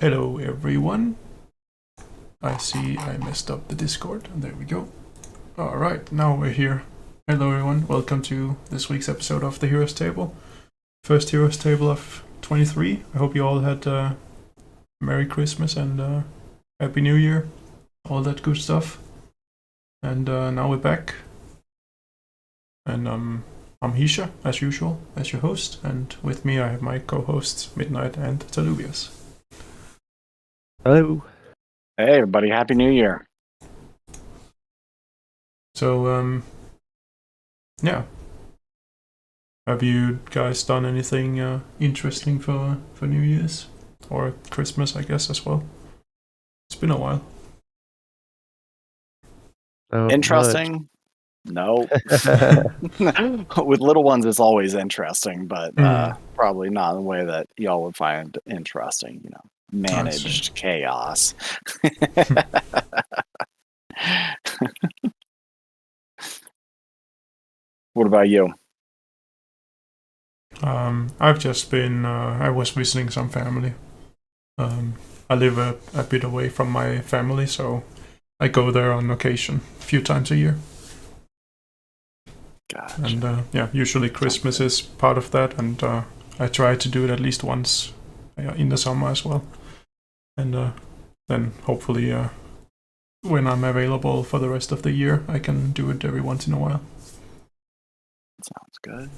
Hello everyone. I see I messed up the Discord. There we go. Alright, now we're here. Hello everyone, welcome to this week's episode of the Heroes Table. First Heroes Table of 23. I hope you all had a Merry Christmas and Happy New Year. All that good stuff. And now we're back. And I'm Hisha, as usual, as your host. And with me I have my co-hosts, Midnight and Talubius. Hello. Hey everybody, Happy New Year. So, yeah. Have you guys done anything interesting for New Year's? Or Christmas, I guess, as well? It's been a while. Oh, Interesting? No. With little ones, it's always interesting, but probably not in the way that y'all would find interesting, you know. Managed chaos. What about you? I've just been, I was visiting some family. I live a bit away from my family, so I go there on occasion, a few times a year. Gotcha. And yeah, usually Christmas is part of that, and I try to do it at least once in the summer as well. And then hopefully when I'm available for the rest of the year, I can do it every once in a while. Sounds good.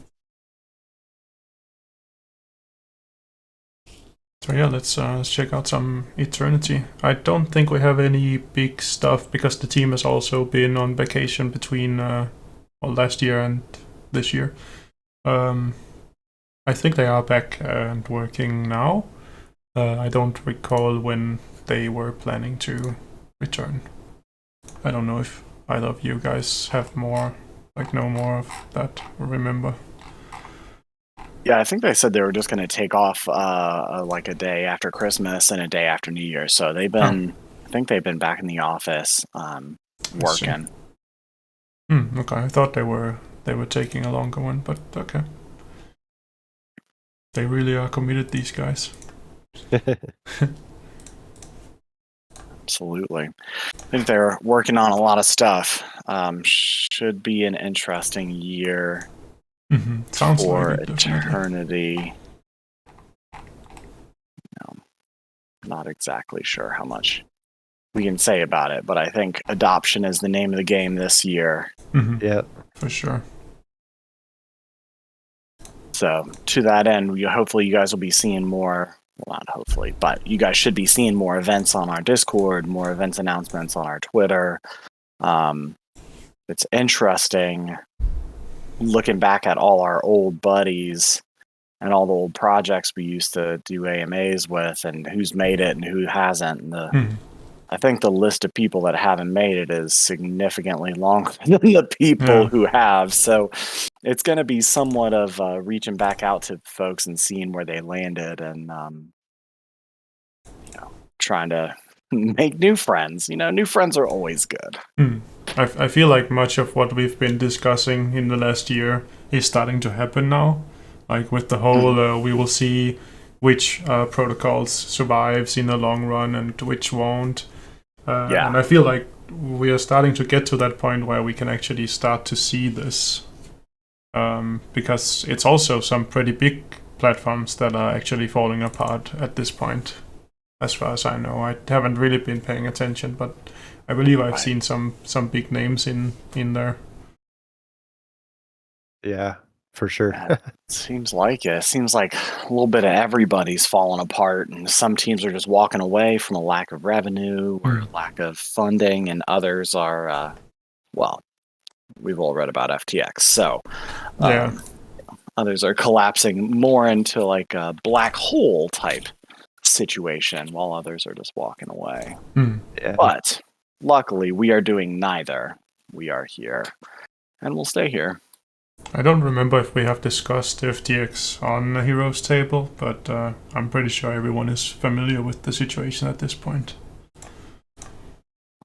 So yeah, let's check out some Eternity. I don't think we have any big stuff because the team has also been on vacation between last year and this year. I think they are back and working now. I don't recall when they were planning to return. I don't know if either of you guys have more, know more of that or remember. Yeah, I think they said they were just going to take off like a day after Christmas and a day after New Year. So they've been, I think they've been back in the office working. Okay, I thought they were taking a longer one, but okay. They really are committed, these guys. Absolutely. I think they're working on a lot of stuff. Should be an interesting year Sounds for like it, Eternity. No, not exactly sure how much we can say about it, but I think adoption is the name of the game this year. Yeah, for sure. So to that end, hopefully you guys will be seeing more. Well, not hopefully, but you guys should be seeing more events on our Discord, more events announcements on our Twitter. It's interesting looking back at all our old buddies and all the old projects we used to do AMAs with and who's made it and who hasn't. And I think the list of people that haven't made it is significantly longer than the people who have. So it's going to be somewhat of reaching back out to folks and seeing where they landed and trying to make new friends. New friends are always good. I feel like much of what we've been discussing in the last year is starting to happen now. Like with the whole, we will see which protocols survives in the long run and which won't. And I feel like we are starting to get to that point where we can actually start to see this. Because it's also some pretty big platforms that are actually falling apart at this point. As far as I know, I haven't really been paying attention, but I believe I've seen some big names in there. yeah, for sure. Seems like it. Seems like a little bit of everybody's falling apart, and some teams are just walking away from a lack of revenue or lack of funding, and others are, well, we've all read about FTX, so others are collapsing more into like a black hole type situation, while others are just walking away. Yeah. But luckily, we are doing neither. We are here, and we'll stay here. I don't remember if we have discussed FTX on the Heroes Table, but I'm pretty sure everyone is familiar with the situation at this point.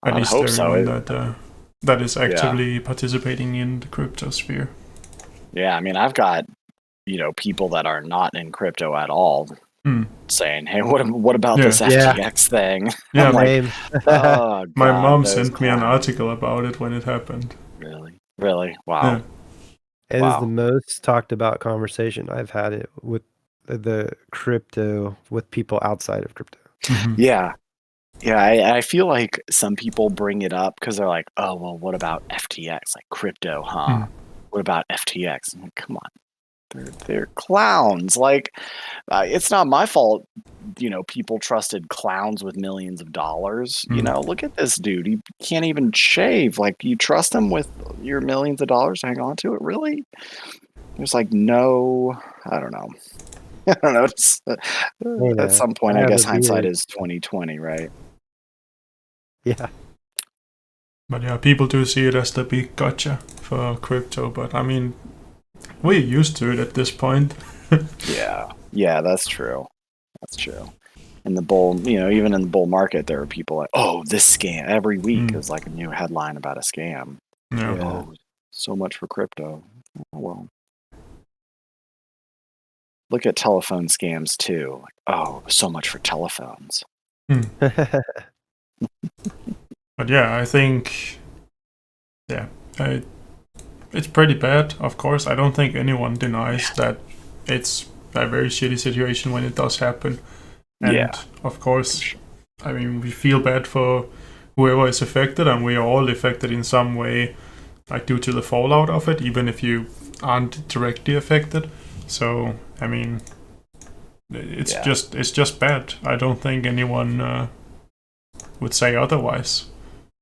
At least everyone that is actively participating in the crypto sphere. Yeah, I mean, I've got people that are not in crypto at all saying, "Hey, what about Yeah. this Yeah. FTX thing?" Yeah, I'm like, Same. oh, my God, mom those sent me an clowns. article about it when it happened. Really, wow. Yeah. It is the Wow. most talked about conversation I've had it with the crypto with people outside of crypto. Mhm. Yeah. I feel like some people bring it up because they're like, "Oh, well, what about FTX? Like crypto, huh? Mm. What about FTX?" I'm like, come on, they're clowns. Like, it's not my fault. People trusted clowns with millions of dollars. Mm. Look at this dude. He can't even shave. Like, you trust him with your millions of dollars to hang on to it? Really? There's like no, I don't know. I don't know. At some point, I guess hindsight is 2020, right? Yeah. But yeah, people do see it as the big gotcha for crypto. But I mean, we're used to it at this point. Yeah, that's true. That's true. In the bull, even in the bull market, there are people like, "Oh, this scam." Every week is like a new headline about a scam. Yeah. Oh, so much for crypto. Oh, well, look at telephone scams too. Like, oh, so much for telephones. But yeah, I think, yeah, it's pretty bad, of course. I don't think anyone denies that it's a very shitty situation when it does happen. And Yeah. of course, I mean, we feel bad for whoever is affected, and we are all affected in some way, like due to the fallout of it, even if you aren't directly affected. So, I mean, it's Yeah. just bad. I don't think anyone would say otherwise.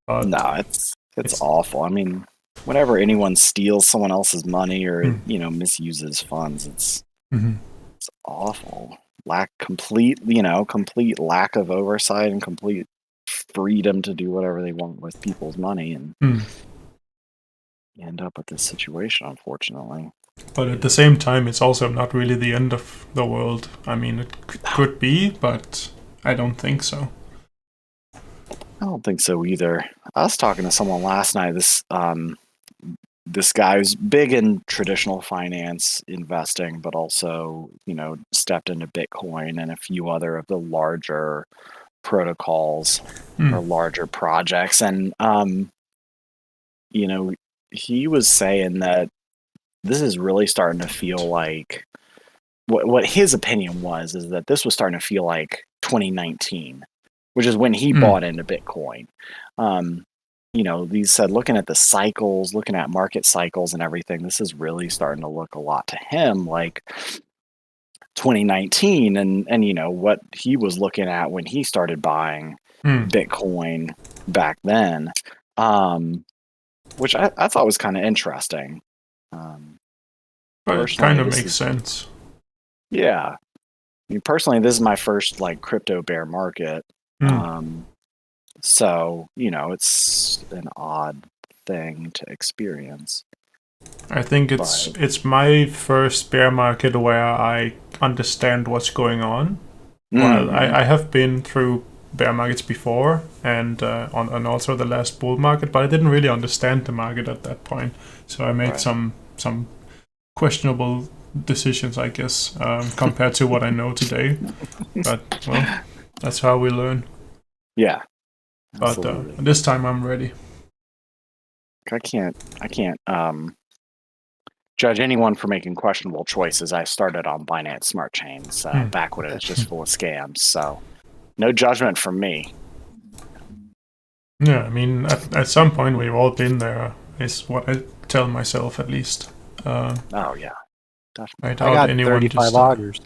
But No, it's awful. I mean, whenever anyone steals someone else's money or misuses funds, it's awful. Complete lack of oversight and complete freedom to do whatever they want with people's money, and you end up with this situation, unfortunately. But at the same time, it's also not really the end of the world. I mean, it could be, but I don't think so. I don't think so either. I was talking to someone last night. This guy who's big in traditional finance investing, but also, stepped into Bitcoin and a few other of the larger protocols or larger projects. And, he was saying that this is really starting to feel like what his opinion is that this was starting to feel like 2019, which is when he bought into Bitcoin. He said, looking at the cycles, looking at market cycles and everything, this is really starting to look a lot to him like 2019 and what he was looking at when he started buying Bitcoin back then, which I thought was kind of interesting. But it kind of makes sense. Yeah. I mean, personally, this is my first crypto bear market. So, it's an odd thing to experience. I think it's my first bear market where I understand what's going on. Well, I have been through bear markets before and also the last bull market, but I didn't really understand the market at that point. So I made some questionable decisions, I guess, compared to what I know today. But well, that's how we learn. Yeah. But this time I'm ready. I can't judge anyone for making questionable choices. I started on Binance Smart Chains back when it was just full of scams. So no judgment from me. Yeah, I mean, at some point we've all been there, is what I tell myself at least. Oh yeah, definitely. I got 35 augers.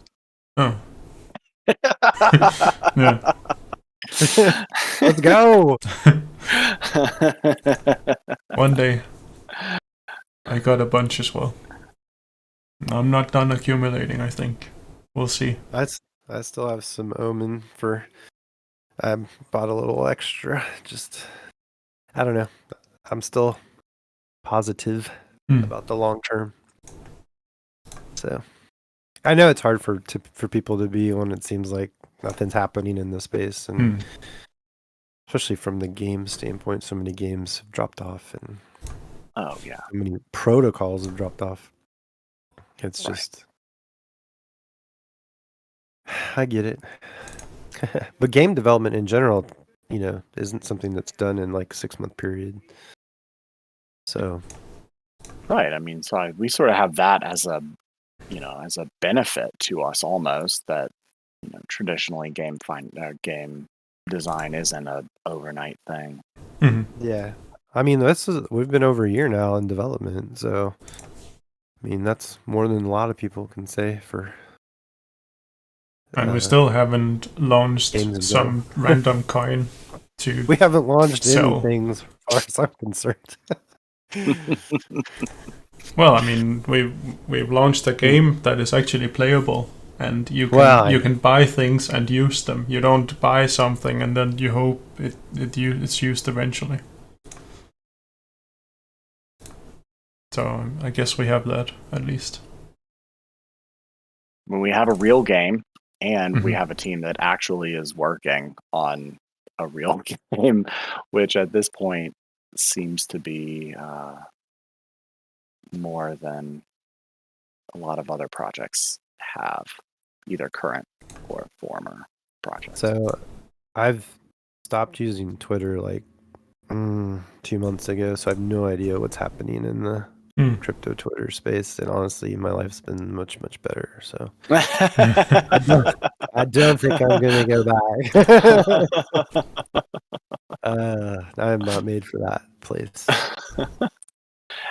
Oh. Yeah. Let's go. One day I got a bunch as well. I'm not done accumulating, I think. We'll see. I still have some Omen I bought a little extra. Just, I don't know. I'm still positive about the long term. So I know it's hard for people to be when it seems like nothing's happening in the space, and especially from the game standpoint, so many games have dropped off, and oh yeah, so many protocols have dropped off. It's just, I get it. But game development in general, isn't something that's done in like a 6-month period. So Right. I mean, we sort of have that as a benefit to us almost, that traditionally game design isn't a overnight thing. yeah, I mean we've been over a year now in development, so I mean that's more than a lot of people can say for. And we still haven't launched games in some random coin to. We haven't launched sell. anything as far as I'm concerned. Well, I mean, we've launched a game that is actually playable, and you can Well, you can buy things and use them. You don't buy something and then you hope it's used eventually. So I guess we have that at least. When we have a real game and we Mhm. have a team that actually is working on a real game, which at this point seems to be more than a lot of other projects have, either current or former projects. So I've stopped using Twitter like 2 months ago, so I have no idea what's happening in the crypto Twitter space, and honestly my life's been much better, so I don't think I'm gonna go back. I'm not made for that place.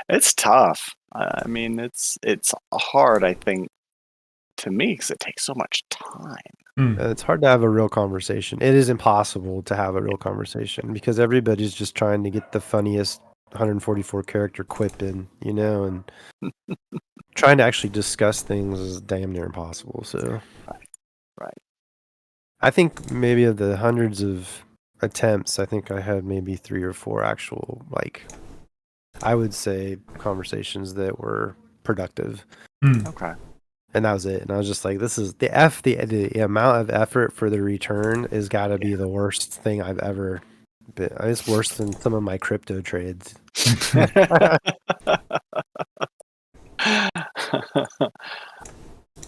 It's tough. I mean, it's hard, I think, to me, because it takes so much time. It's hard to have a real conversation. It is impossible to have a real conversation because everybody's just trying to get the funniest 144 character quip in, and trying to actually discuss things is damn near impossible. So, Right. I think maybe of the hundreds of attempts, I think I had maybe 3 or 4 actual, like, I would say conversations that were productive. Okay. And that was it. And I was just like, this is the amount of effort for the return is got to be the worst thing I've ever been. It's worse than some of my crypto trades.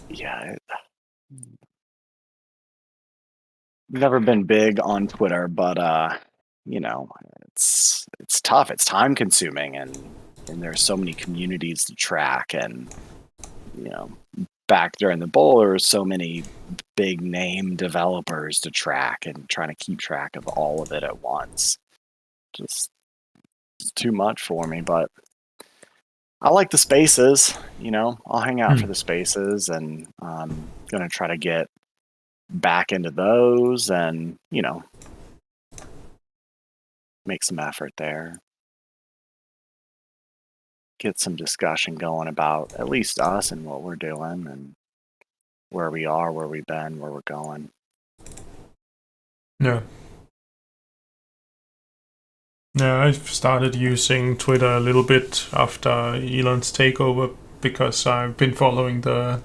Yeah. Never been big on Twitter, but it's tough. It's time consuming, and there's so many communities to track, and back during the bowl, there were so many big name developers to track, and trying to keep track of all of it at once. Just it's too much for me, but I like the spaces, I'll hang out for the spaces, and I'm going to try to get back into those and, make some effort there. Get some discussion going about at least us and what we're doing and where we are, where we've been, where we're going. Yeah. Yeah, I've started using Twitter a little bit after Elon's takeover because I've been following the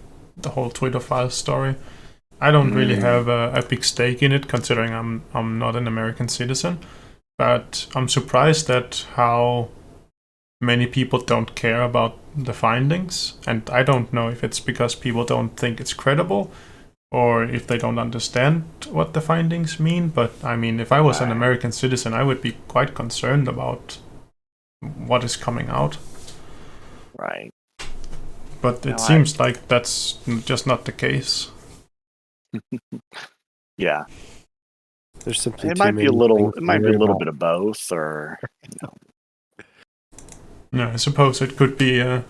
whole Twitter files story. I don't really have a big stake in it, considering I'm not an American citizen, but I'm surprised at how many people don't care about the findings, and I don't know if it's because people don't think it's credible or if they don't understand what the findings mean. But I mean, if I was an American citizen, I would be quite concerned about what is coming out. Right. But it seems like that's just not the case. Yeah. There's simply it might be a little bit of both, or Yeah, I suppose it could be a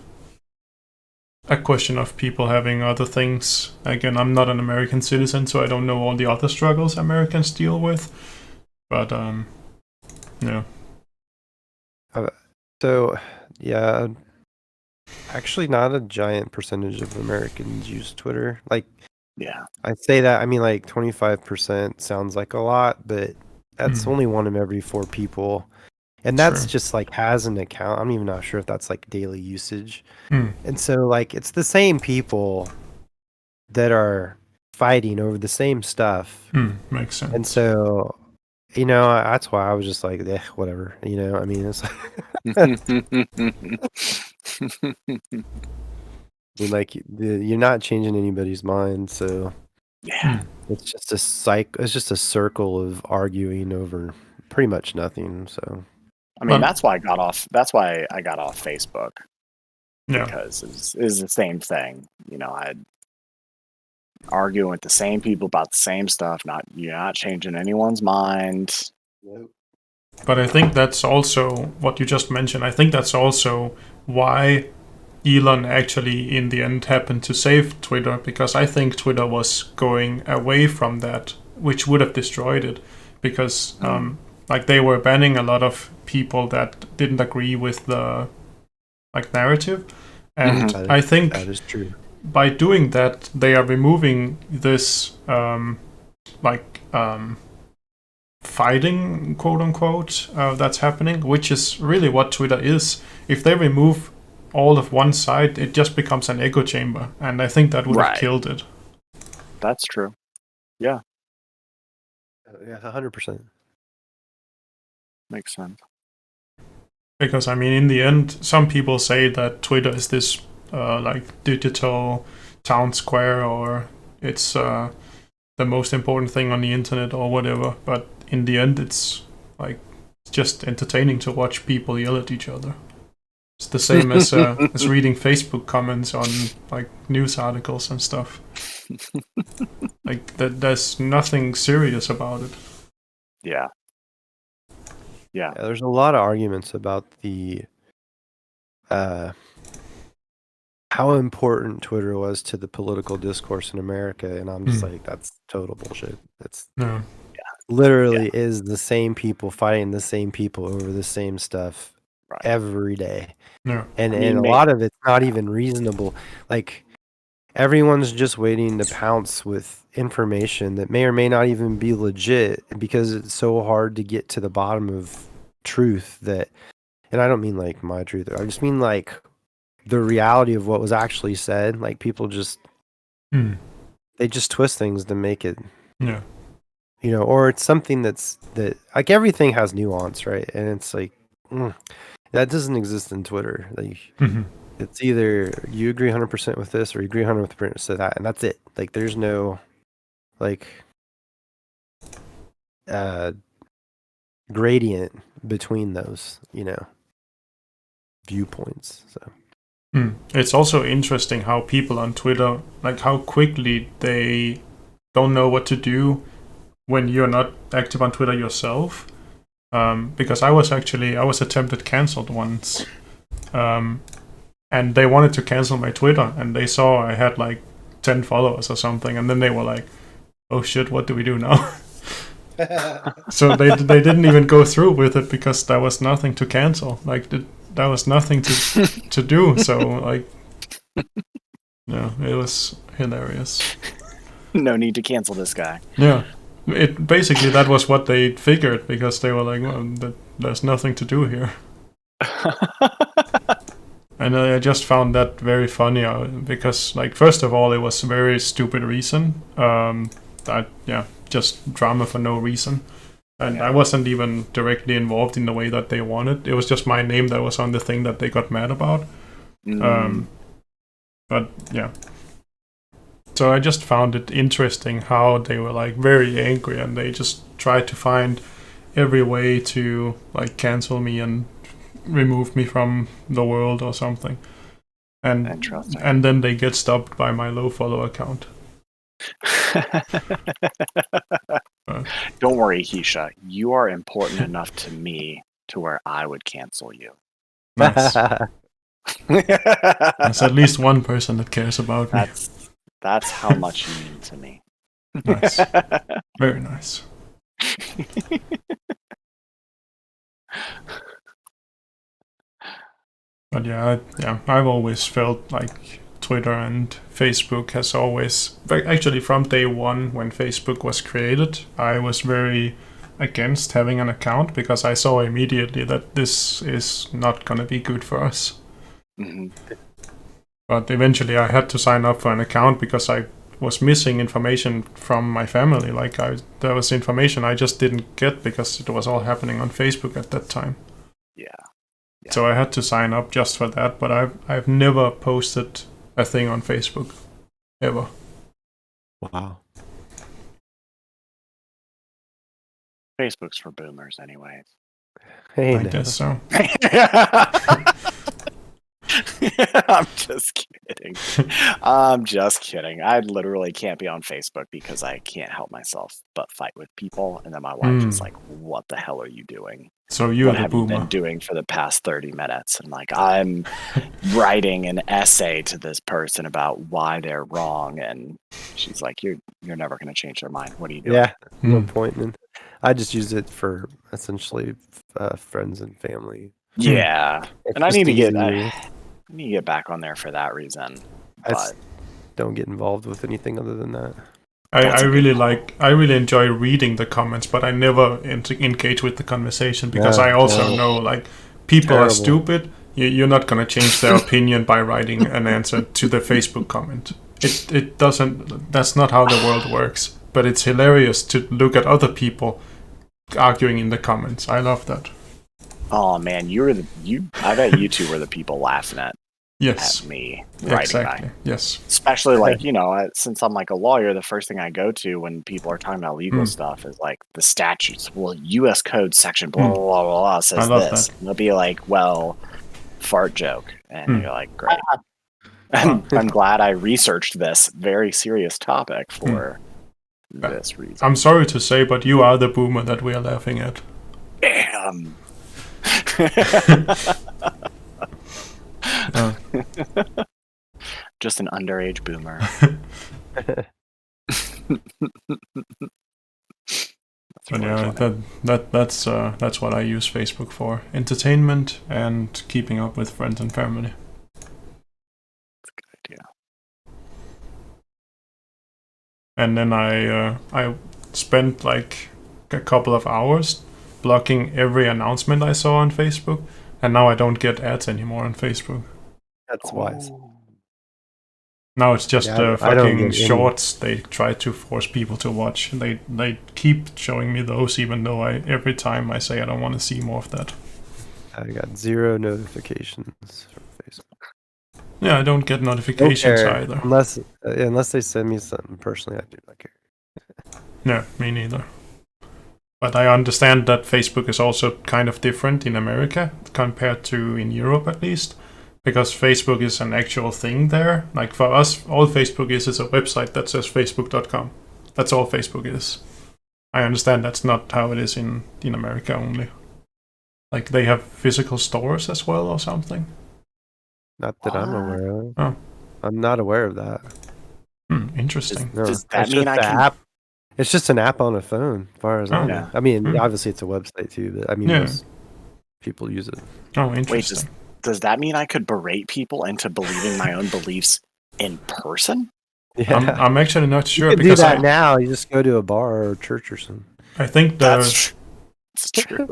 question of people having other things. Again, I'm not an American citizen, so I don't know all the other struggles Americans deal with. But yeah. So yeah, actually, not a giant percentage of Americans use Twitter. Like, yeah, I say that, I mean, like 25% sounds like a lot, but that's only 1 in every 4 people. And that's just like has an account. I'm even not sure if that's like daily usage. And so like it's the same people that are fighting over the same stuff. Makes sense. And so, that's why I was just like, whatever. I mean, it's like, you're not changing anybody's mind. So Yeah. It's just it's just a circle of arguing over pretty much nothing. So I mean, But that's why I got off. That's why I got off Facebook, yeah, because it's the same thing. I'd arguing with the same people about the same stuff. You're not changing anyone's mind. but I think that's also what you just mentioned. I think that's also why Elon actually, in the end, happened to save Twitter, because I think Twitter was going away from that, which would have destroyed it, because like they were banning a lot of people that didn't agree with the narrative, and I think that is true. by doing that they are removing this fighting, quote unquote, that's happening, which is really what Twitter is. If they remove all of one side, it just becomes an echo chamber, and I think that would have killed it. That's true. Yeah. Yeah, 100%. Makes sense. Because I mean, in the end, some people say that Twitter is this digital town square, or it's the most important thing on the internet or whatever. But in the end, it's just entertaining to watch people yell at each other. It's the same as reading Facebook comments on news articles and stuff. There's nothing serious about it. Yeah. Yeah, there's a lot of arguments about the how important Twitter was to the political discourse in America, and I'm just like, that's total bullshit. That's literally is the same people fighting the same people over the same stuff every day. Yeah. And a lot of it's not even reasonable. Like, everyone's just waiting to pounce with information that may or may not even be legit, because it's so hard to get to the bottom of truth that, and I don't mean like my truth, I just mean like the reality of what was actually said. Like, people just they just twist things to make it, or it's something that like, everything has nuance, right? And it's like that doesn't exist in Twitter. Like, it's either you agree 100% with this, or you agree 100% with that, and that's it. Like, there's no gradient between those, viewpoints. So it's also interesting how people on Twitter, how quickly they don't know what to do when you're not active on Twitter yourself. Because I was attempted cancelled once. And they wanted to cancel my Twitter, and they saw I had 10 followers or something, and then they were like, "Oh shit, what do we do now?" So they didn't even go through with it, because there was nothing to cancel. There was nothing to do. So it was hilarious. No need to cancel this guy. Yeah, that was what they figured, because they were like, "Well, there's nothing to do here." And I just found that very funny, because, first of all, it was a very stupid reason. Just drama for no reason. And I wasn't even directly involved in the way that they wanted. It was just my name that was on the thing that they got mad about. But yeah. So I just found it interesting how they were very angry, and they just tried to find every way to cancel me and remove me from the world or something, and then they get stopped by my low follow account. Don't worry, Hisha, you are important enough to me to where I would cancel you. Nice. There's at least one person that cares about me. That's how much you mean to me. Nice. Very nice. But I've always felt like Twitter and Facebook has always, actually from day one when Facebook was created, I was very against having an account, because I saw immediately that this is not going to be good for us. But eventually I had to sign up for an account, because I was missing information from my family. There was information I just didn't get, because it was all happening on Facebook at that time. Yeah. So I had to sign up just for that, but I've never posted a thing on Facebook, ever. Wow. Facebook's for boomers, anyways. Hey, I now. guess so. I'm just kidding. I'm just kidding. I literally can't be on Facebook because I can't help myself but fight with people. And then my wife is like, "What the hell are you doing? So you're What the have you been boomer. doing for the past 30 minutes?" And like, I'm writing an essay to this person about why they're wrong. And she's like, you're never going to change their mind. What are you doing? Yeah, no Hmm. point in. I just use it for essentially friends and family. Yeah. It's And I just need to get easy. I need to get back on there for that reason. I But don't get involved with anything other than that. I That's a good really call. I really enjoy reading the comments, but I never engage with the conversation because I also no. know like people are Terrible. stupid. You're not gonna change their opinion by writing an answer to the Facebook comment. It doesn't. That's not how the world works. But it's hilarious to look at other people arguing in the comments. I love that. oh man, I bet you two were the people laughing at Yes, me writing exactly. back. Yes. Especially like, since I'm like a lawyer, the first thing I go to when people are talking about legal stuff is like the statutes. Well, US code section blah blah blah blah, blah says love this. that. And they'll be like, well, fart joke. And you're like, great. And I'm glad I researched this very serious topic for this reason. I'm sorry to say, but you are the boomer that we are laughing at. Damn. Just an underage boomer. But yeah, that's what I use Facebook for: entertainment and keeping up with friends and family. That's a good idea. And then I spent like a couple of hours blocking every announcement I saw on Facebook, and now I don't get ads anymore on Facebook. That's wise. Now it's just Yeah, I don't fucking get any. shorts they try to force people to watch. They keep showing me those even though every time I say I don't want to see more of that. I got 0 notifications from Facebook. Yeah, I don't get Don't notifications care, either. unless they send me something personally. I do not care. No, me neither. But I understand that Facebook is also kind of different in America compared to in Europe at least. Because Facebook is an actual thing there. Like for us, all Facebook is a website that says facebook.com. That's all Facebook is. I understand that's not how it is in America only. Like they have physical stores as well or something. Not that I'm aware of. Oh. I'm not aware of that. Interesting. No, Does that it's mean just I an can- app. It's just an app on a phone, as far as I Oh. know. Yeah. I mean, Hmm. obviously it's a website too, but I mean, Yeah. most people use it. Oh, interesting. Does that mean I could berate people into believing my own beliefs in person? Yeah, I'm actually not you sure can do because that now. You just go to a bar or church or something. I think That's true.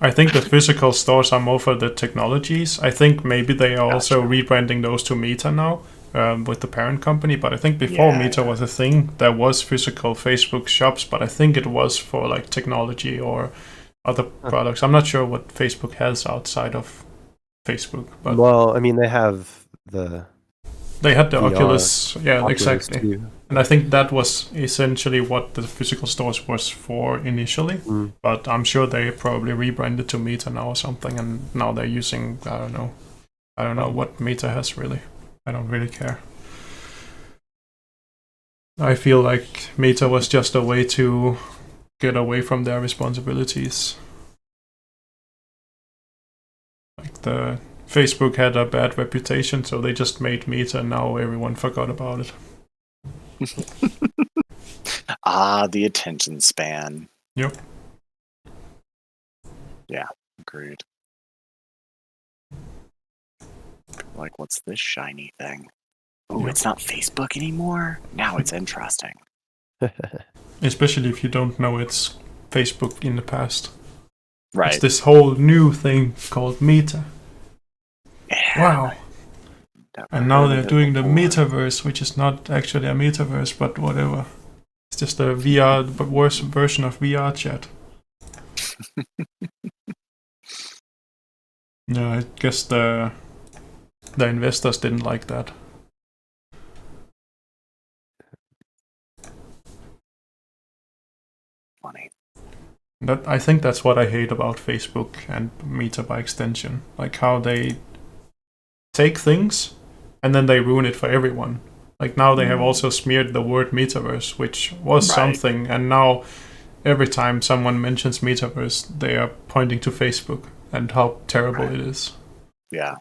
I think the physical stores are more for the technologies. I think maybe they are also Gotcha. rebranding those to Meta now with the parent company. But I think before Yeah, Meta was a thing, there was physical Facebook shops, but I think it was for like technology or other products. I'm not sure what Facebook has outside of Facebook, but Well, I mean, they have the they had the VR, Oculus. Yeah, Oculus exactly. too. And I think that was essentially what the physical stores was for initially. Mm. But I'm sure they probably rebranded to Meta now or something, and now they're using I don't know what Meta has really. I don't really care. I feel like Meta was just a way to get away from their responsibilities. Like the Facebook had a bad reputation, so they just made Meta, and now everyone forgot about it. The attention span. Yep. Yeah, agreed. Like, what's this shiny thing? Oh, Yep. it's not Facebook anymore? Now it's interesting. Especially if you don't know it's Facebook in the past. Right. It's this whole new thing called Meta. Yeah, Wow. never And now heard they're of it doing the before. metaverse, which is not actually a metaverse, but whatever. It's just a VR, but worse version of VR chat. Yeah, I guess the investors didn't like that. funny. I think that's what I hate about Facebook and Meta by extension. Like how they take things and then they ruin it for everyone. Like now they have also smeared the word metaverse, which was something, and now every time someone mentions metaverse, they are pointing to Facebook and how terrible it is. Yeah.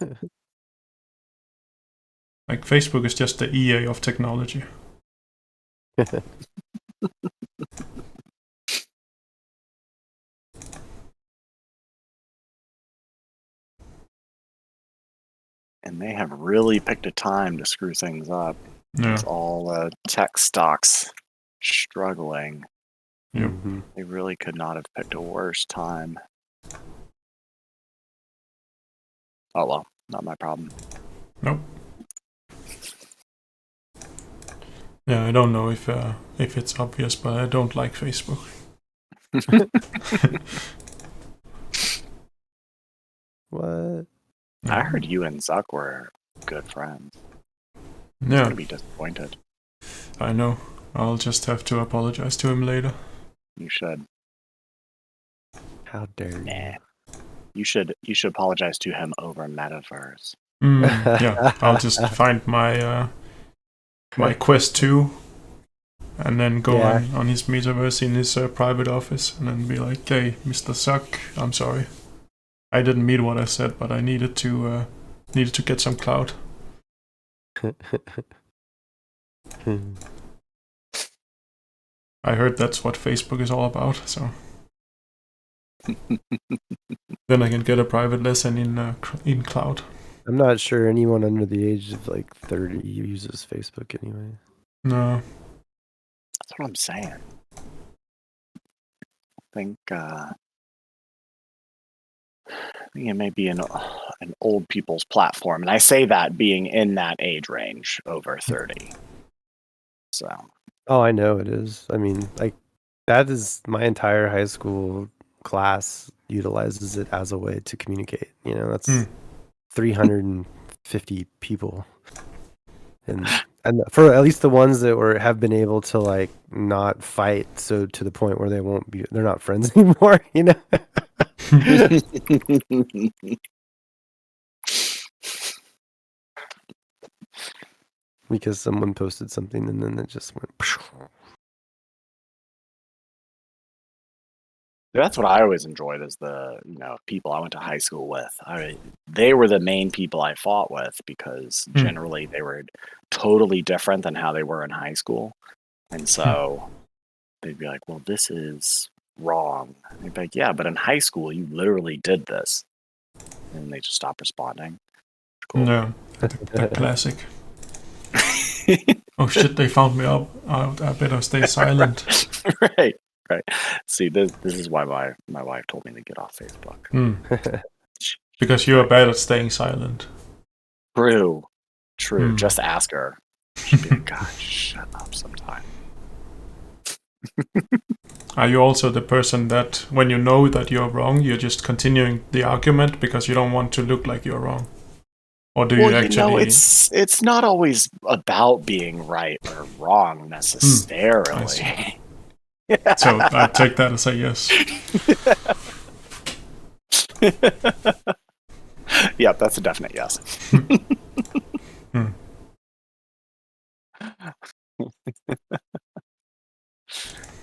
Like Facebook is just the EA of technology. And they have really picked a time to screw things up. Yeah. It's all tech stocks struggling. Yep. They really could not have picked a worse time. Oh well, not my problem. Nope. Yeah, I don't know if it's obvious, but I don't like Facebook. What? I heard you and Zuck were good friends. I'm Yeah, gonna be disappointed. I know. I'll just have to apologize to him later. You should. How dare you? Nah. You should apologize to him over Metaverse. Yeah, I'll just find my my Quest 2 and then go on his metaverse in his private office and then be like, "Hey, Mr. Zuck, I'm sorry. I didn't mean what I said, but I needed to get some clout." I heard that's what Facebook is all about, so then I can get a private lesson in cloud. I'm not sure anyone under the age of like 30 uses Facebook anyway. No. That's what I'm saying. I think it may be an old people's platform, and I say that being in that age range, over 30. So. Oh, I know it is. I mean, like that is my entire high school class utilizes it as a way to communicate. You know, that's 350 people, and for at least the ones that have been able to like not fight, so to the point where they're not friends anymore. You know. Because someone posted something and then it just went. That's what I always enjoyed is the people I went to high school with. They were the main people I fought with because generally they were totally different than how they were in high school, and so they'd be like, "Well, this is wrong." And I'd be like, "Yeah, but in high school you literally did this," and they just stopped responding. Cool. No, the classic. Oh shit! They found me out. I better stay silent. Right. See, this is why my wife told me to get off Facebook. Because you are bad at staying silent. True. Just ask her. She'd be like, "God, shut up sometime." Are you also the person that when you know that you're wrong, you're just continuing the argument because you don't want to look like you're wrong? Or do you actually... it's not always about being right or wrong necessarily. So I take that as a yes. Yep, that's a definite yes.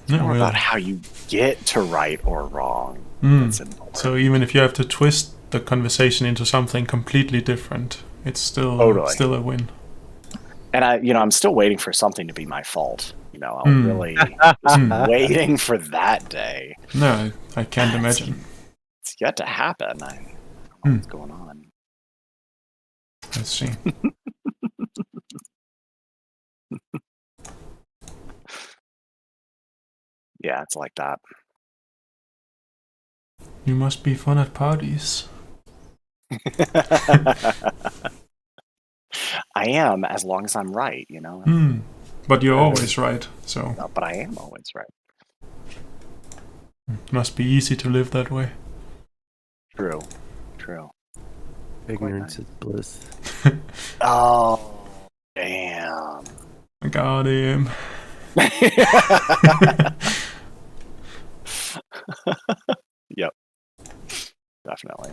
It's more about how you get to right or wrong. So even if you have to twist the conversation into something completely different, it's still a win. And I'm still waiting for something to be my fault. I'm really just waiting for that day. No, I can't imagine. It's yet to happen. I don't know what's going on. Let's see. Yeah, it's like that. You must be fun at parties. I am, as long as I'm right, But you're always right, so... No, but I am always right. It must be easy to live that way. True. Ignorance is bliss. Oh, damn. I got him. Yep. Definitely.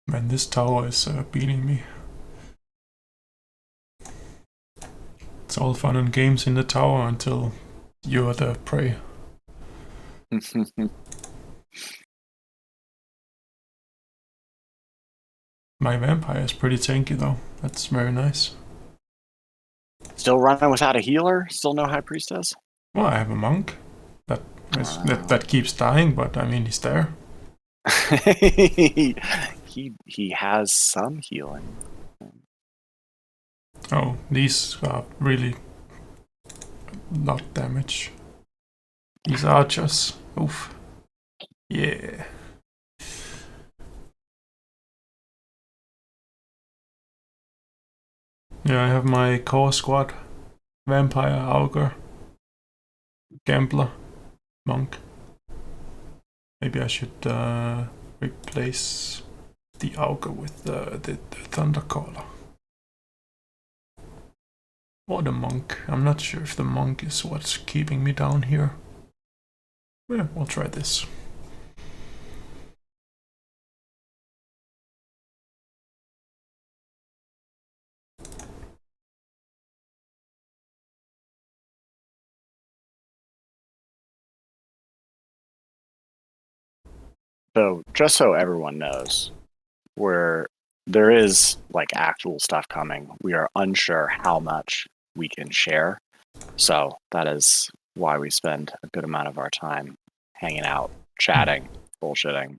Man, this tower is beating me. It's all fun and games in the tower until you're the prey. My vampire is pretty tanky though. That's very nice. Still running without a healer? Still no high priestess? Well, I have a monk that keeps dying, but I mean he's there. he has some healing. Oh, these are really lot damage. These archers. Oof. Yeah. Yeah, I have my core squad. Vampire, Augur, Gambler, Monk. Maybe I should replace the Augur with the Thundercaller. Or the Monk. I'm not sure if the Monk is what's keeping me down here. Yeah, we'll try this. So just so everyone knows, where there is like actual stuff coming, we are unsure how much we can share. So that is why we spend a good amount of our time hanging out, chatting, bullshitting,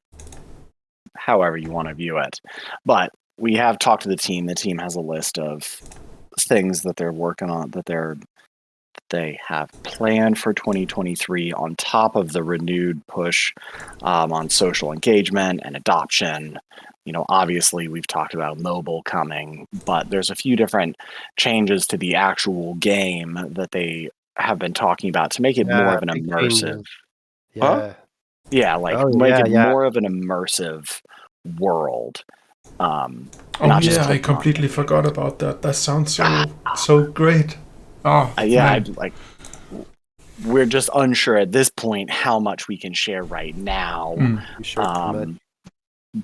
however you want to view it. But we have talked to the team. The team has a list of things that they're working on, that they have planned for 2023 on top of the renewed push on social engagement and adoption. You know, obviously we've talked about mobile coming, but there's a few different changes to the actual game that they have been talking about to make it more of an immersive. Yeah. Huh? Yeah, like make it more of an immersive world. Oh yeah, I completely forgot about that. That sounds so great. Oh yeah, like we're just unsure at this point how much we can share right now.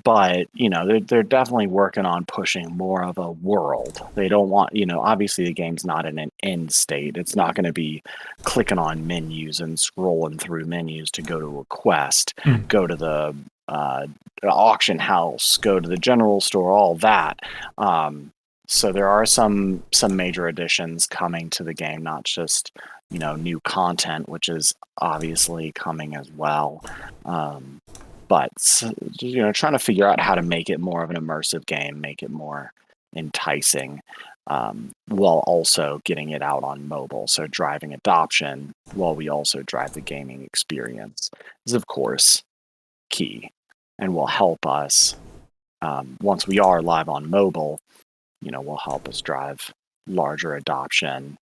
But you know, they're definitely working on pushing more of a world. They don't want, you know, obviously the game's not in an end state. It's not going to be clicking on menus and scrolling through menus to go to a quest, go to the auction house, go to the general store, all that. So there are some major additions coming to the game, not just, you know, new content, which is obviously coming as well. But, you know, trying to figure out how to make it more of an immersive game, make it more enticing, while also getting it out on mobile. So driving adoption while we also drive the gaming experience is, of course, key and will help us, once we are live on mobile, you know, will help us drive larger adoption,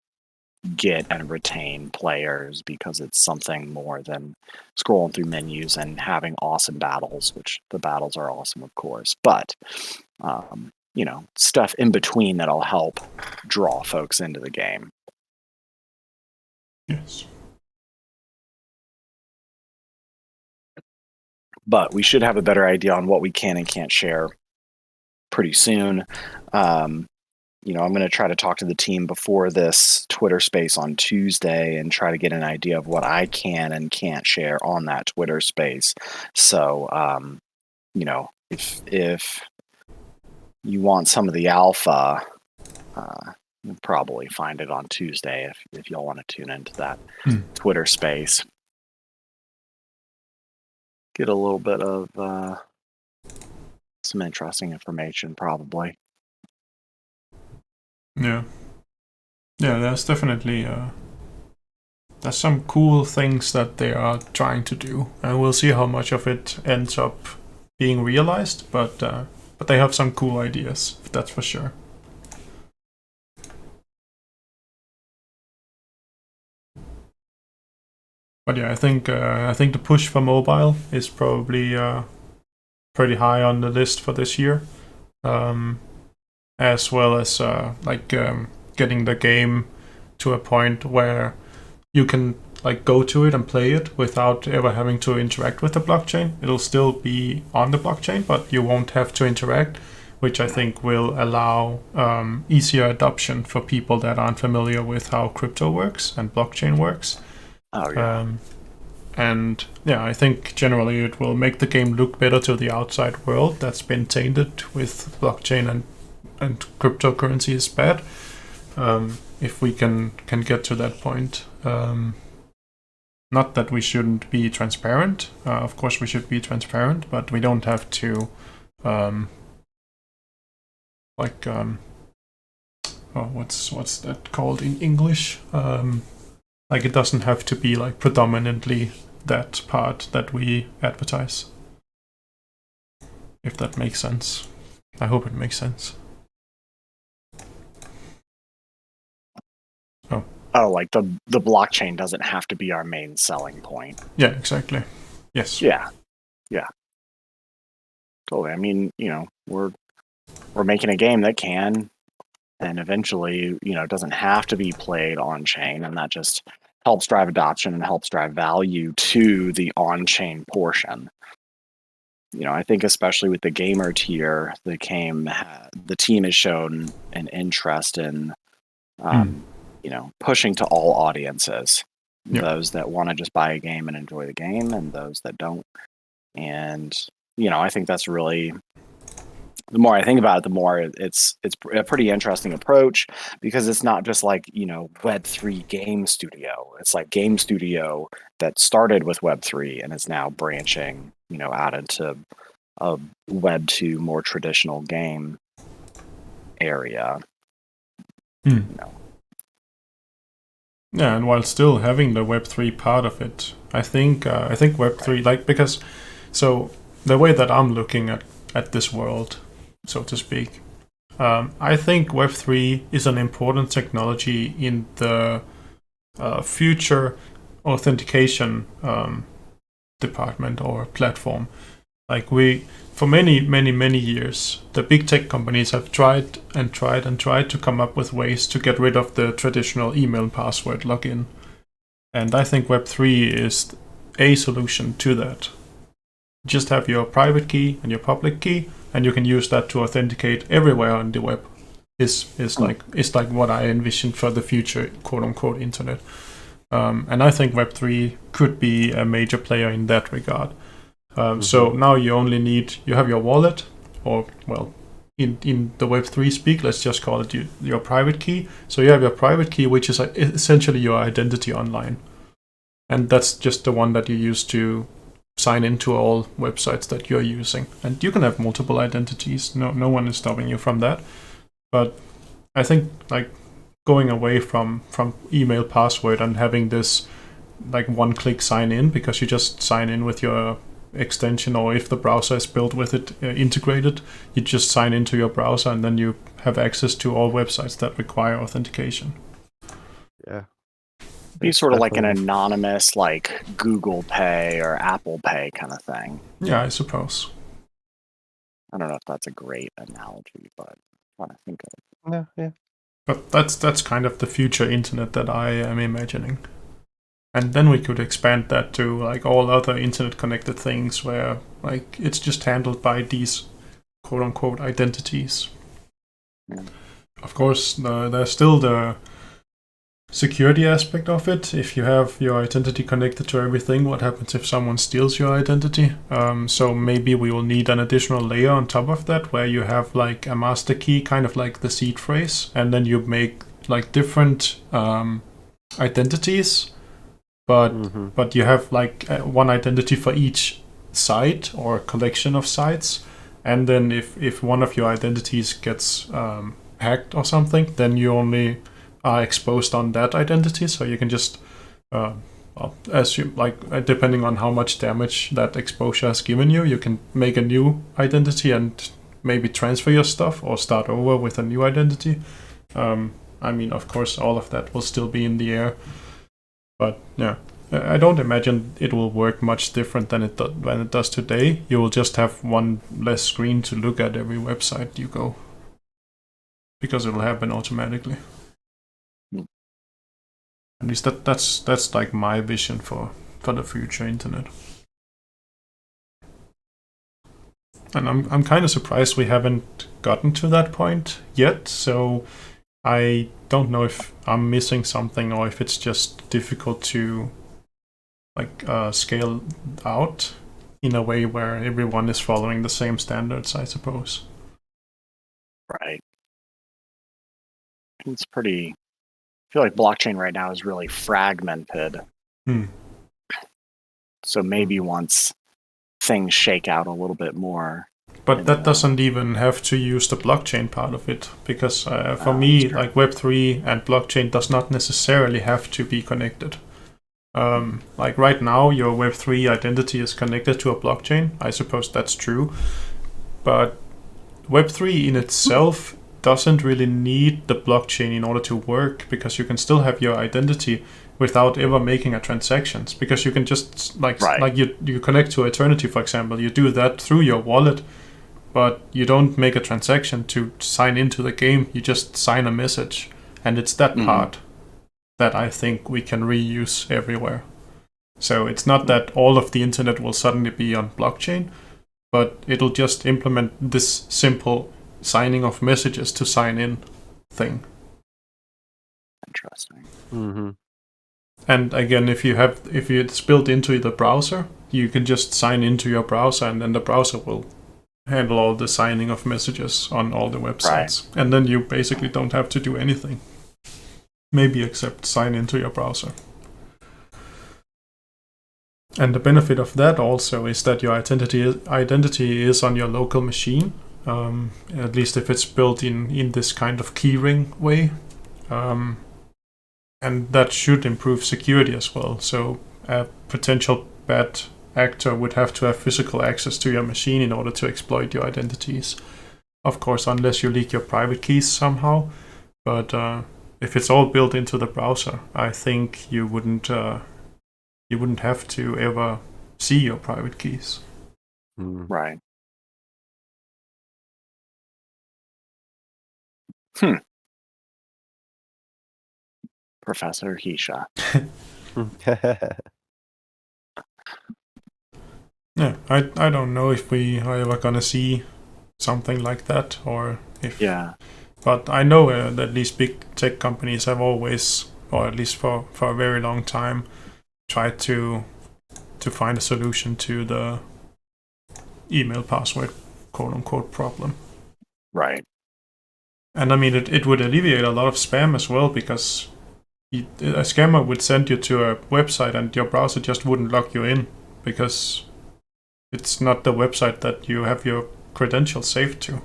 get and retain players, because it's something more than scrolling through menus and having awesome battles, which the battles are awesome, of course, but you know, stuff in between that'll help draw folks into the game. Yes. But we should have a better idea on what we can and can't share pretty soon. You know, I'm going to try to talk to the team before this Twitter space on Tuesday and try to get an idea of what I can and can't share on that Twitter space. So, you know, if you want some of the alpha, you'll probably find it on Tuesday if y'all want to tune into that Twitter space. Get a little bit of some interesting information, probably. Yeah, there's definitely there's some cool things that they are trying to do, and we'll see how much of it ends up being realized, but they have some cool ideas, that's for sure. But yeah, I think the push for mobile is probably pretty high on the list for this year. As well as getting the game to a point where you can like go to it and play it without ever having to interact with the blockchain. It'll still be on the blockchain, but you won't have to interact, which I think will allow easier adoption for people that aren't familiar with how crypto works and blockchain works. Oh yeah. And yeah, I think generally it will make the game look better to the outside world that's been tainted with blockchain and cryptocurrency is bad. If we can get to that point. Not that we shouldn't be transparent. Of course, we should be transparent, but we don't have to, what's that called in English? Like it doesn't have to be like predominantly that part that we advertise. If that makes sense. I hope it makes sense. Oh, like the blockchain doesn't have to be our main selling point. Yeah, exactly. Yes. Yeah. Totally. I mean, we're making a game that can, and eventually, it doesn't have to be played on chain, and that just helps drive adoption and helps drive value to the on-chain portion. I think especially with the gamer tier, the team has shown an interest in, pushing to all audiences. Yep. Those that want to just buy a game and enjoy the game, and those that don't. And I think that's really, the more I think about it, the more it's a pretty interesting approach, because it's not just like Web3 game studio. It's like game studio that started with Web3 and is now branching out into a Web2 more traditional game area. Yeah, and while still having the Web3 part of it, I think Web3 because the way that I'm looking at this world, so to speak, I think Web3 is an important technology in the future authentication department or platform. Like for many years, the big tech companies have tried to come up with ways to get rid of the traditional email and password login. And I think Web3 is a solution to that. Just have your private key and your public key, and you can use that to authenticate everywhere on the web. Is like what I envisioned for the future quote unquote internet. And I think Web3 could be a major player in that regard. So now you have your wallet, or in the Web3 speak, let's just call it your private key. So you have your private key, which is essentially your identity online. And that's just the one that you use to sign into all websites that you're using. And you can have multiple identities. No one is stopping you from that. But I think like going away from email password and having this like one-click sign in, because you just sign in with your extension, or if the browser is built with it integrated, you just sign into your browser and then you have access to all websites that require authentication. Yeah. Be sort of like an anonymous like Google Pay or Apple Pay kind of thing. Yeah, I suppose. I don't know if that's a great analogy, but I'm trying to think of it. No, yeah. But that's kind of the future internet that I am imagining. And then we could expand that to like all other internet connected things where like it's just handled by these quote unquote identities. Yeah. Of course, there's still the security aspect of it. If you have your identity connected to everything, what happens if someone steals your identity? So maybe we will need an additional layer on top of that, where you have like a master key, kind of like the seed phrase, and then you make like different identities. But you have like one identity for each site or collection of sites, and then if one of your identities gets hacked or something, then you only are exposed on that identity. So you can just, as you like, depending on how much damage that exposure has given you, you can make a new identity and maybe transfer your stuff or start over with a new identity. I mean, of course, all of that will still be in the air. But yeah, I don't imagine it will work much different than it does today. You will just have one less screen to look at every website you go, because it will happen automatically. At least that's like my vision for the future internet. And I'm kind of surprised we haven't gotten to that point yet. So I don't know if I'm missing something or if it's just difficult to scale out in a way where everyone is following the same standards, I suppose. Right. It's pretty. I feel like blockchain right now is really fragmented. So maybe once things shake out a little bit more. But that doesn't even have to use the blockchain part of it, because for me, like Web3 and blockchain does not necessarily have to be connected. Like right now, your Web3 identity is connected to a blockchain. I suppose that's true. But Web3 in itself doesn't really need the blockchain in order to work, because you can still have your identity without ever making a transactions, because you can just like you connect to Eternity, for example. You do that through your wallet, but you don't make a transaction to sign into the game. You just sign a message, and it's that part that I think we can reuse everywhere. So it's not that all of the internet will suddenly be on blockchain, but it'll just implement this simple signing of messages to sign in thing. Interesting. Mm-hmm. And again, if it's built into the browser, you can just sign into your browser, and then the browser will handle all the signing of messages on all the websites. Right. And then you basically don't have to do anything. Maybe except sign into your browser. And the benefit of that also is that your identity is on your local machine, at least if it's built in this kind of keyring way. And that should improve security as well. So a potential bad actor would have to have physical access to your machine in order to exploit your identities. Of course, unless you leak your private keys somehow. But if it's all built into the browser, I think you wouldn't have to ever see your private keys. Right. Professor Hisha. Yeah, I don't know if we are ever gonna see something like that, or if. Yeah. But I know that these big tech companies have always, or at least for a very long time, tried to find a solution to the email password quote unquote problem. Right. And I mean, it would alleviate a lot of spam as well, because a scammer would send you to a website and your browser just wouldn't log you in, because it's not the website that you have your credentials saved to.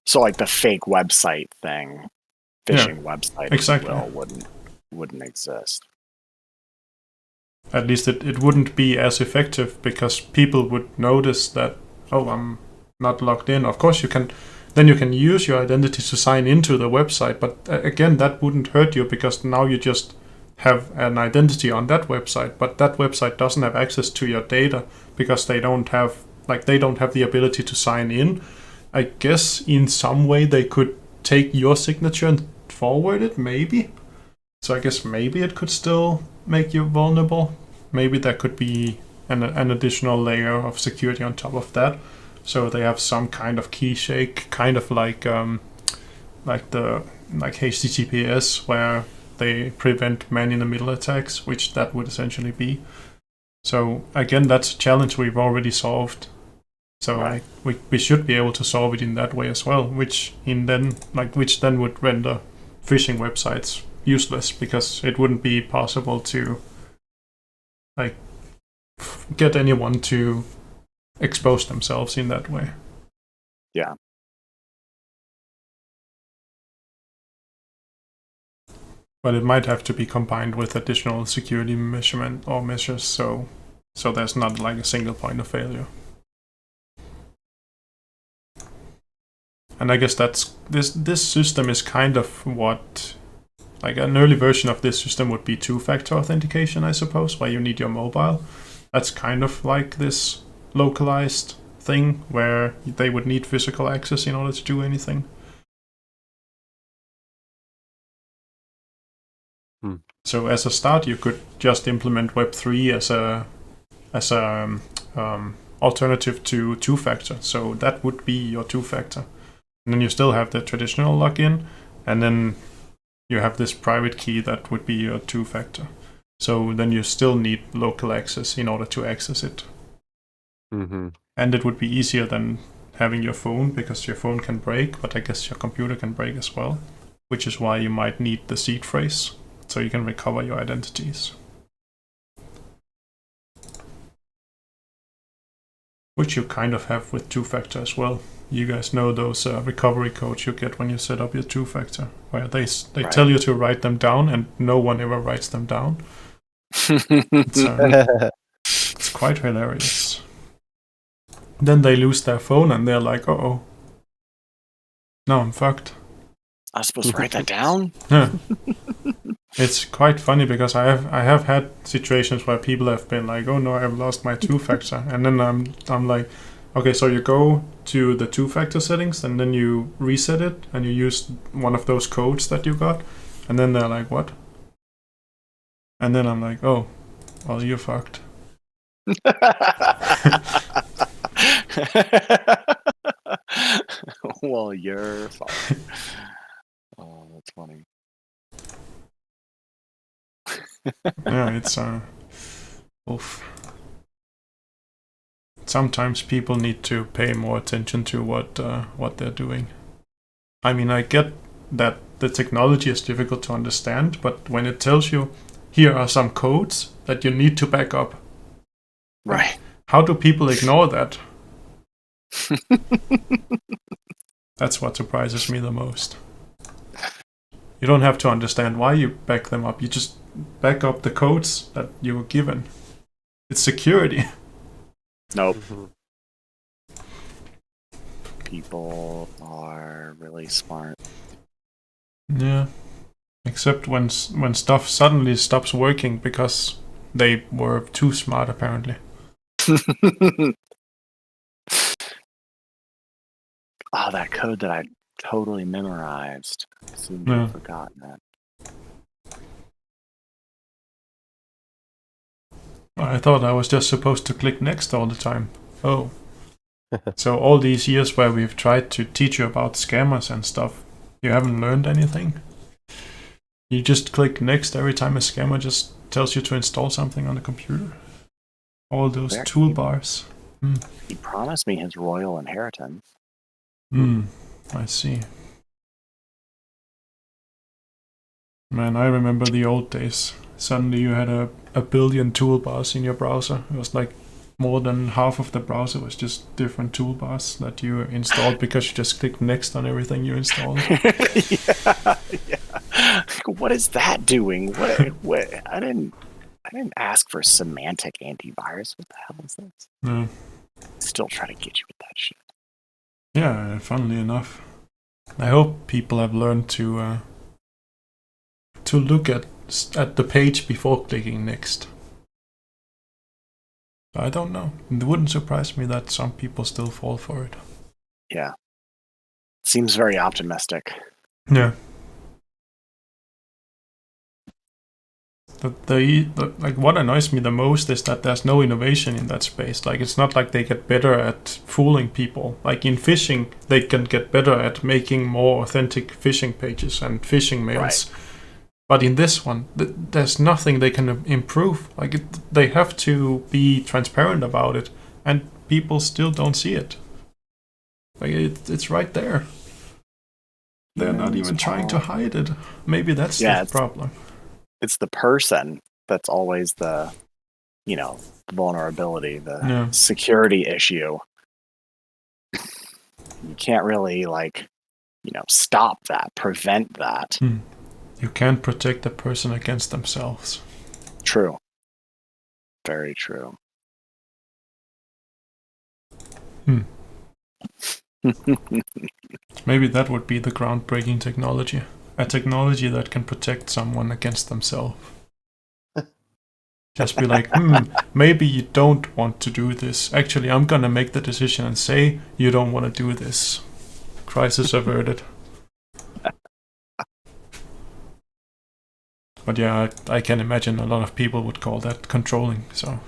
So like the fake website thing, phishing website, exactly, wouldn't exist. At least it wouldn't be as effective, because people would notice that, oh, I'm not logged in. Of course, you can use your identity to sign into the website, but again, that wouldn't hurt you, because now you just have an identity on that website, but that website doesn't have access to your data, because they don't have the ability to sign in. I guess in some way they could take your signature and forward it, maybe. So I guess maybe it could still make you vulnerable. Maybe there could be an additional layer of security on top of that. So they have some kind of key shake, kind of like HTTPS, where they prevent man-in-the-middle attacks, which that would essentially be. So again, that's a challenge we've already solved. So we should be able to solve it in that way as well, which then would render phishing websites useless, because it wouldn't be possible to get anyone to expose themselves in that way. Yeah. But it might have to be combined with additional security measures, so there's not like a single point of failure. And I guess that's this system is kind of what, like an early version of this system would be two-factor authentication, I suppose, where you need your mobile. That's kind of like this localized thing where they would need physical access in order to do anything. So as a start, you could just implement Web3 as a alternative to two-factor. So that would be your two-factor. And then you still have the traditional login, and then you have this private key that would be your two-factor. So then you still need local access in order to access it. Mm-hmm. And it would be easier than having your phone, because your phone can break, but I guess your computer can break as well, which is why you might need the seed phrase, so you can recover your identities. Which you kind of have with two-factor as well. You guys know those recovery codes you get when you set up your two-factor, where they Right. tell you to write them down, and no one ever writes them down. It's quite hilarious. Then they lose their phone and they're like, "Uh-oh, now I'm fucked." I was supposed to write that down? Yeah. It's quite funny because I have had situations where people have been like, "Oh no, I've lost my two-factor," and then I'm like, "Okay, so you go to the two-factor settings and then you reset it and you use one of those codes that you got," and then they're like, "What?" And then I'm like, "Oh, well, you're fucked." Well, you're fine. Oh, that's funny. Yeah, it's oof. Sometimes people need to pay more attention to what they're doing. I mean, I get that the technology is difficult to understand, but when it tells you here are some codes that you need to back up, Right. how do people ignore that? That's what surprises me the most. You don't have to understand why you back them up. You just back up the codes that you were given. It's security. Nope. Mm-hmm. People are really smart. Yeah. Except when stuff suddenly stops working because they were too smart, apparently. Oh, that code that I totally memorized. I seem to have forgotten that. I thought I was just supposed to click next all the time. Oh. So all these years where we've tried to teach you about scammers and stuff, you haven't learned anything? You just click next every time a scammer just tells you to install something on the computer? All those There. toolbars. He promised me his royal inheritance. I see. Man, I remember the old days. Suddenly you had a billion toolbars in your browser. It was like more than half of the browser was just different toolbars that you installed because you just clicked next on everything you installed. Yeah. What is that doing? What? I didn't ask for semantic antivirus. What the hell is this? Yeah. Still trying to get you with that shit. Yeah, funnily enough. I hope people have learned to look at the page before clicking next. I don't know. It wouldn't surprise me that some people still fall for it. Yeah. Seems very optimistic. Yeah. Like what annoys me the most is that there's no innovation in that space. Like it's not like they get better at fooling people. Like in phishing, they can get better at making more authentic phishing pages and phishing mails. Right. But in this one, there's nothing they can improve. Like they have to be transparent about it, and people still don't see it. Like it's right there. They're not even trying to hide it. Maybe that's the problem. It's the person that's always the, vulnerability, the security issue. You can't really stop that, prevent that. You can't protect the person against themselves. True. Very true. Maybe that would be the groundbreaking technology. A technology that can protect someone against themselves. Just be like, maybe you don't want to do this. Actually, I'm gonna make the decision and say you don't want to do this. Crisis averted. But yeah, I can imagine a lot of people would call that controlling. So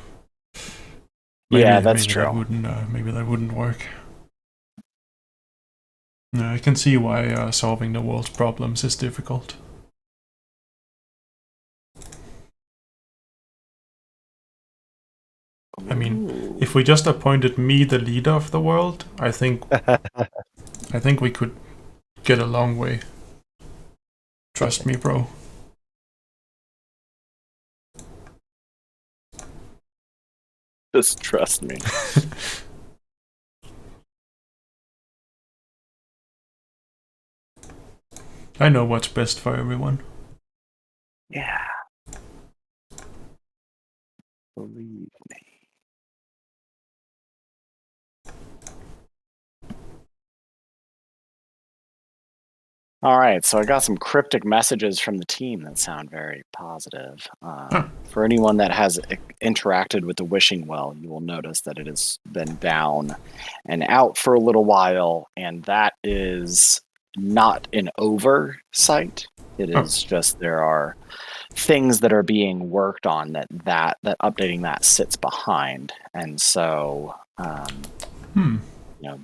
Yeah, that's maybe true. Maybe that wouldn't work. I can see why solving the world's problems is difficult. I mean, if we just appointed me the leader of the world, I think we could get a long way. Trust me, bro. Just trust me. I know what's best for everyone. Yeah. Believe me. All right, so I got some cryptic messages from the team that sound very positive. For anyone that has interacted with the wishing well, you will notice that it has been down and out for a little while, and that is not an oversight. It is just there are things that are being worked on that updating that sits behind, and so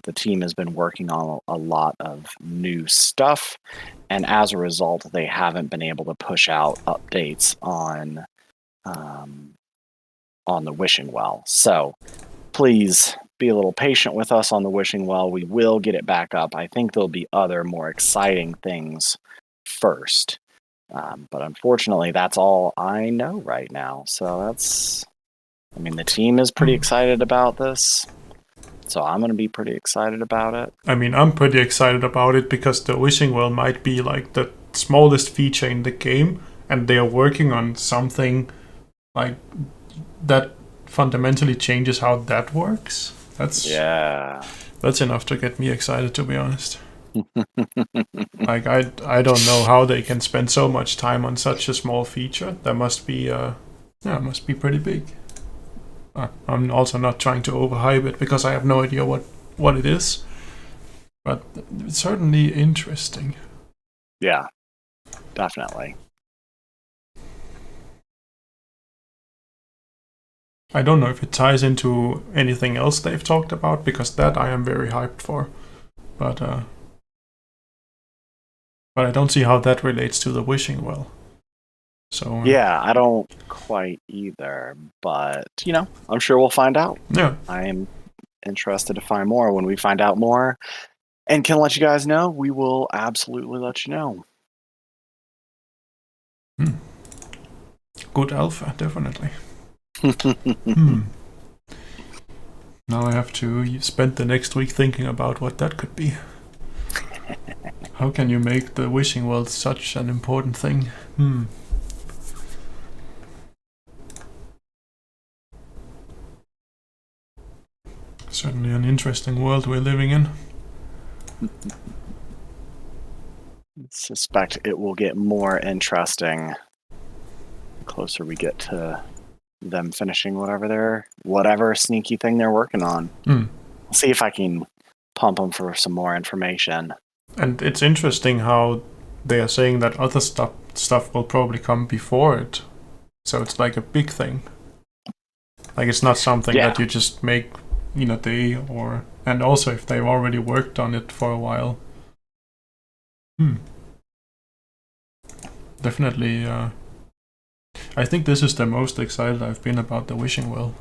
the team has been working on a lot of new stuff, and as a result, they haven't been able to push out updates on the wishing well. So please be a little patient with us on the wishing well. We will get it back up. I think there'll be other more exciting things first. But unfortunately, that's all I know right now. So the team is pretty excited about this. So I'm going to be pretty excited about it. I mean, I'm pretty excited about it because the wishing well might be like the smallest feature in the game, and they are working on something like that fundamentally changes how that works. That's enough to get me excited, to be honest. Like I don't know how they can spend so much time on such a small feature. That must be must be pretty big. I'm also not trying to overhype it because I have no idea what it is, but it's certainly interesting. Yeah, definitely. I don't know if it ties into anything else they've talked about, because that I am very hyped for, but I don't see how that relates to the wishing well. So yeah, I don't quite either, but I'm sure we'll find out. Yeah, I am interested to find more. When we find out more and can let you guys know, we will absolutely let you know. Good alpha, definitely. Now I have to spend the next week thinking about what that could be. How can you make the wishing well such an important thing? Certainly an interesting world we're living in. I suspect it will get more interesting the closer we get to them finishing whatever sneaky thing they're working on. I'll see if I can pump them for some more information. And it's interesting how they are saying that other stuff will probably come before it. So it's like a big thing. Like it's not something that you just make in a day, and also if they've already worked on it for a while. Definitely, I think this is the most excited I've been about the wishing well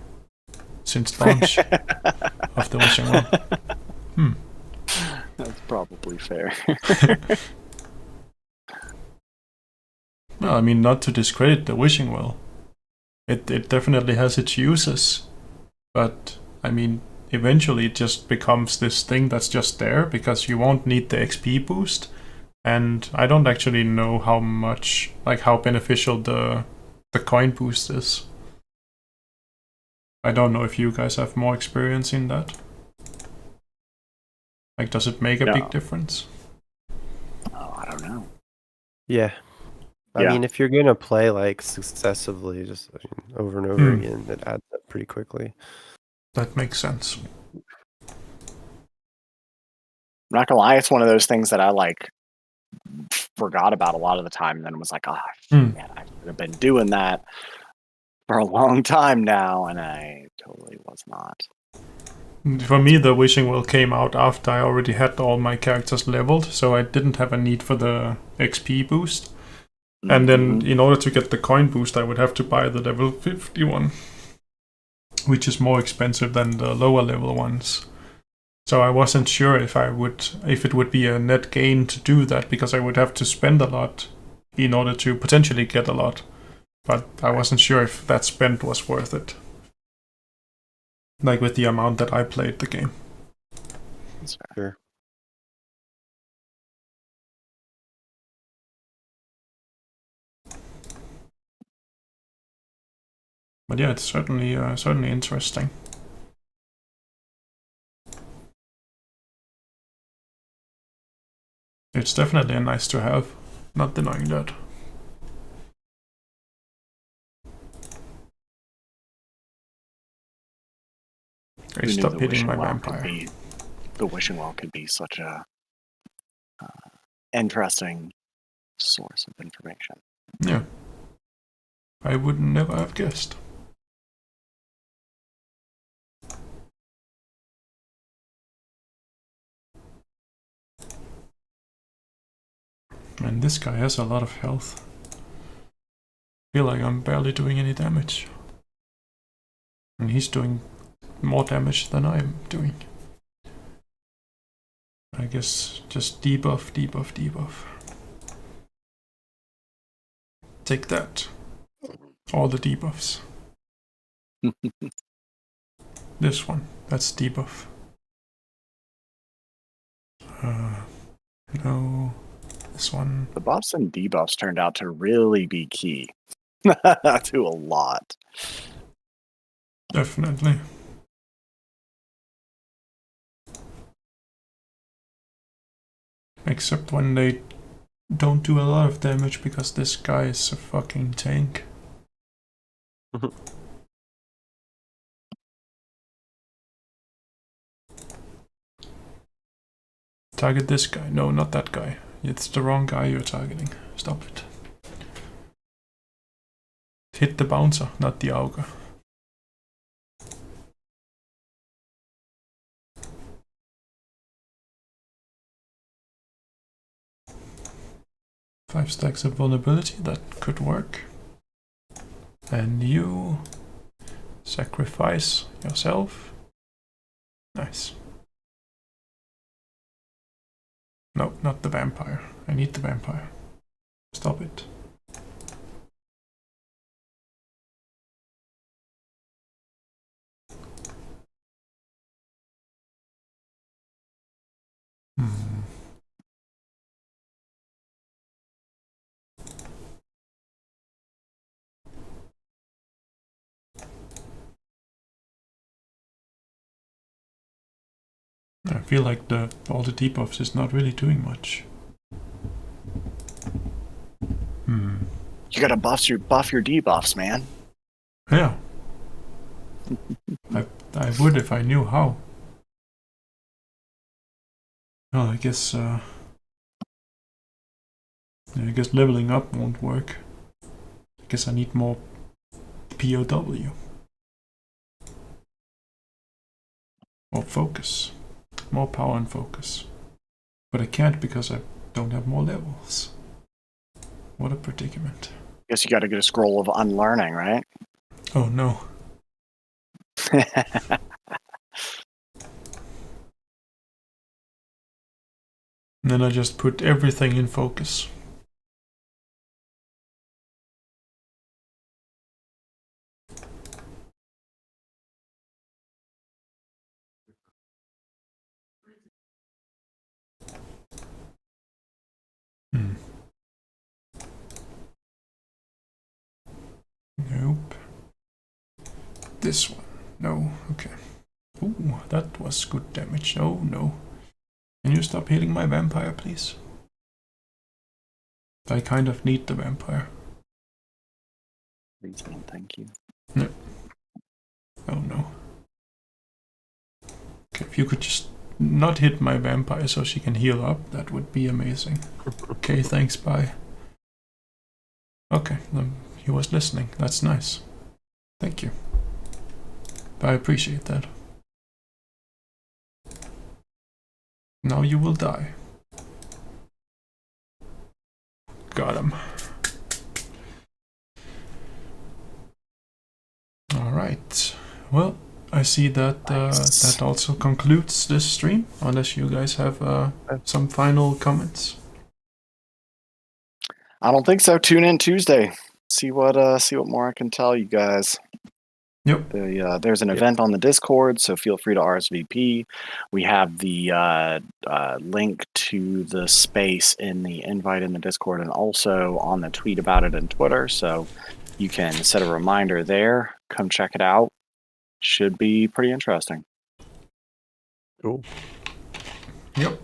since launch of the wishing well. That's probably fair. Well, I mean, not to discredit the wishing well. It definitely has its uses, but I mean, eventually it just becomes this thing that's just there because you won't need the XP boost, and I don't actually know how beneficial the coin boost is. I don't know if you guys have more experience in that. Like, does it make a big difference? Oh, I don't know. Yeah. I mean, if you're going to play like successively, just over and over again, it adds up pretty quickly. That makes sense. I'm not gonna lie, it's one of those things that I like forgot about a lot of the time, and then was like, Hmm. man, I should have been doing that for a long time now, and I totally was not. For me, the Wishing Well came out after I already had all my characters leveled, so I didn't have a need for the XP boost. And then, in order to get the coin boost, I would have to buy the level 50 one, which is more expensive than the lower level ones. So I wasn't sure if it would be a net gain to do that, because I would have to spend a lot in order to potentially get a lot. But I wasn't sure if that spend was worth it. Like with the amount that I played the game. Sure. But yeah, it's certainly interesting. It's definitely a nice to have, not denying that. I stop hitting my vampire. The Wishing Well could be such a interesting source of information. Yeah. I would never have guessed. And this guy has a lot of health. I feel like I'm barely doing any damage. And he's doing more damage than I'm doing. I guess just debuff, debuff, debuff. Take that. All the debuffs. This one, that's debuff. No, this one. The buffs and debuffs turned out to really be key to a lot. Definitely. Except when they don't do a lot of damage, because this guy is a fucking tank. Target this guy. No, not that guy. It's the wrong guy you're targeting. Stop it. Hit the bouncer, not the auger. Five stacks of vulnerability, that could work. And you sacrifice yourself. Nice. No, not the vampire. I need the vampire. Stop it. I feel like all the debuffs is not really doing much. You gotta buff your debuffs, man. Yeah. I would if I knew how. Well, I guess leveling up won't work. I guess I need more POW. More focus. More power and focus. But I can't because I don't have more levels. What a predicament. Guess you gotta get a scroll of unlearning, right? Oh no. And then I just put everything in focus. Nope. This one. No. Okay. Ooh, that was good damage. Oh no. Can you stop hitting my vampire, please? I kind of need the vampire. Thank you. No. Oh no. Okay, if you could just not hit my vampire so she can heal up. That would be amazing. Okay, thanks, bye. Okay, he was listening. That's nice. Thank you. I appreciate that. Now you will die. Got him. Alright. Well, I see that that also concludes this stream, unless you guys have some final comments. I don't think so. Tune in Tuesday. See what more I can tell you guys. Yep. There's an event on the Discord, so feel free to RSVP. We have the link to the space in the invite in the Discord, and also on the tweet about it in Twitter. So you can set a reminder there. Come check it out. Should be pretty interesting. Cool. Yep.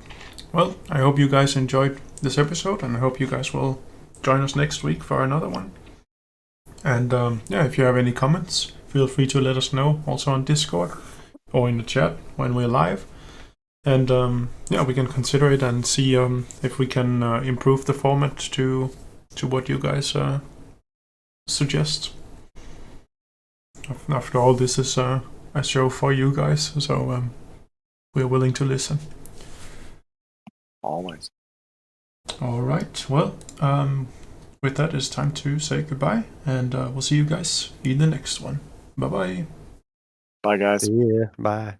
Well, I hope you guys enjoyed this episode, and I hope you guys will join us next week for another one. And yeah, if you have any comments, feel free to let us know also on Discord or in the chat when we're live. And yeah, we can consider it and see if we can improve the format to what you guys suggest. After all, this is a show for you guys, so we're willing to listen. Always. All right. Well, with that, it's time to say goodbye, and we'll see you guys in the next one. Bye-bye. Bye, guys. Yeah, bye.